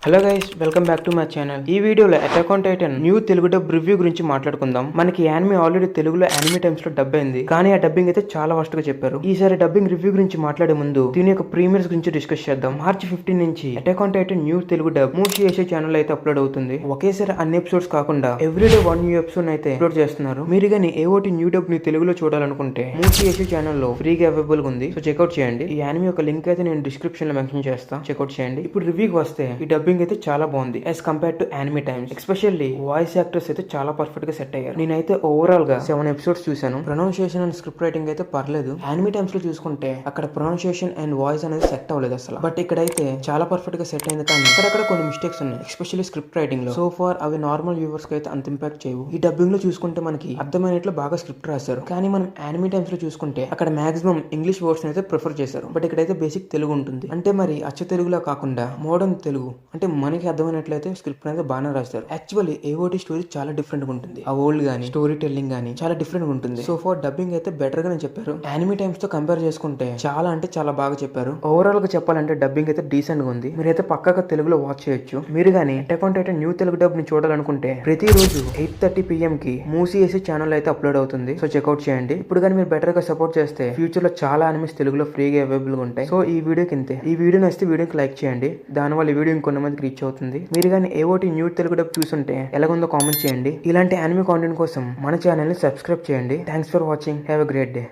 Hello guys, welcome back to my channel. ఈ వీడియోలో attack on Titan new Telugu dub review గురించి మాట్లాడుకుందాం. మనకి యానిమే ఆల్రెడీ తెలుగులో యానిమే టైమ్స్ లో డబ్ అయింది, కానీ ఆ డబ్బింగ్ అయితే చాలా వర్స్ట్ గా చెప్పారు. ఈసారి డబ్బింగ్ రివ్యూ గురించి మాట్లాడే ముందు దీని యొక్క ప్రీమియర్స్ గురించి డిస్కస్ చేద్దాం. మార్చి 15 నుంచి attack on Titan new Telugu dub Musi Asia channel అయితే అప్లోడ్ అవుతుంది. ఒకేసారి అన్ని ఎపిసోడ్స్ కాకుండా ఎవ్రీడే 1 న్యూ ఎపిసోడ్ అయితే అప్లోడ్ చేస్తున్నారు. మీరు కానీ ఏఓటి న్యూ డబ్ ని తెలుగులో చూడాలనుకుంటే మూసీ ఏషియా ఛానల్ లో ఫ్రీగా అవైలబుల్ గా ఉంది. సో చెక్అౌట్ చేయండి. ఈ యానిమే యొక్క లింక్ అయితే నేను డిస్క్రిప్షన్ లో మెన్షన్ చేస్తా, చెక్అౌట్ చేయండి. ఇప్పుడు రివ్యూకి వస్తే ఈ డబ్బింగ్ అయితే చాలా బాగుంది as compared to anime times. Especially voice actors అయితే చాలా పర్ఫెక్ట్ గా సెట్ అయ్యారు. నేనైతే ఓవరాల్ గా 7 ఎపిసోడ్స్ చూసాను. ప్రొనౌన్సియేషన్ అండ్ స్క్రిప్ట్ రైటింగ్ అయితే పర్లేదు. యానిమే టైమ్స్ లో చూసుకుంటే అక్కడ ప్రొనౌన్సియేషన్ అండ్ వాయిస్ అనేది సెట్ అవ్వలేదు అసలు. బట్ ఇక్కడైతే చాలా పర్ఫెక్ట్ గా సెట్ అయింది, కానీ అక్కడక్కడ కొన్ని మిస్టేక్స్ ఉన్నాయి, ఎస్పెషల్లీ స్క్రిప్ట్ రైటింగ్ లో. సో ఫార్ అవి నార్మల్ వ్యూవర్స్ కి అయితే అంత ఇంపాక్ట్ చేయవు. ఈ డబ్బింగ్ లో చూసుకుంటే మనకి అర్థమైనట్లు బాగా స్క్రిప్ట్ రాశారు, కానీ మనం యానిమే టైమ్స్ లో చూసుకుంటే అక్కడ మాక్సిమం ఇంగ్లీష్ వర్డ్స్ అయితే ప్రిఫర్ చేశారు. బట్ ఇక్కడైతే బేసిక్ తెలుగు ఉంటుంది. అంటే మరి అచ్చ తెలుగులా కాకుండా మోడర్న్ తెలుగు, అంటే మనకి అర్థమైనట్లయితే స్క్రిప్ట్ అనేది బాగానే రాస్తారు. యాక్చువల్లీ ఏఓటి స్టోరీ చాలా డిఫరెంట్ గా ఉంటుంది. ఆ ఓల్డ్ గానీ స్టోరీ టెల్లింగ్ గానీ చాలా డిఫరెంట్ గా ఉంటుంది. సో ఫర్ డబ్బింగ్ అయితే బెటర్ గా చెప్పారు. యానిమే టైమ్స్ తో కంపేర్ చేసుకుంటే చాలా అంటే చాలా బాగా చెప్పారు. ఓవరాల్ గా చెప్పాలంటే డబ్బింగ్ అయితే డీసెంట్ గా ఉంది. మీరైతే పక్కాగా తెలుగులో వాచ్ చేయొచ్చు. మీరు గానీ attack on Titan new Telugu dub ని చూడాలనుకుంటే ప్రతి రోజు 8:30 PM కి మూసీ ఏసీ ఛానల్ అయితే అప్లోడ్ అవుతుంది. సో చెక్అౌట్ చేయండి. ఇప్పుడు కానీ మీరు బెటర్ గా సపోర్ట్ చేస్తే ఫ్యూచర్ లో చాలా అనిమేస్ తెలుగులో ఫ్రీగా అవైలబుల్ గా ఉంటాయి. సో ఈ వీడియోకి ఇంతే. ఈ వీడియో నచ్చితే వీడియోకి లైక్ చేయండి. దానివల్ల ఈ వీడియో ఇంకొన్ని మందికి రీచ్ అవుతుంది. మీరు కానీ ఏఓటి న్యూ తెలుగు డబ్ చూస్తుంటే ఎలాగుందో కామెంట్ చేయండి. ఇలాంటి యానిమే కాంటెంట్ కోసం మన ఛానల్ ని సబ్స్క్రైబ్ చేయండి. Thanks for watching. Have a great day.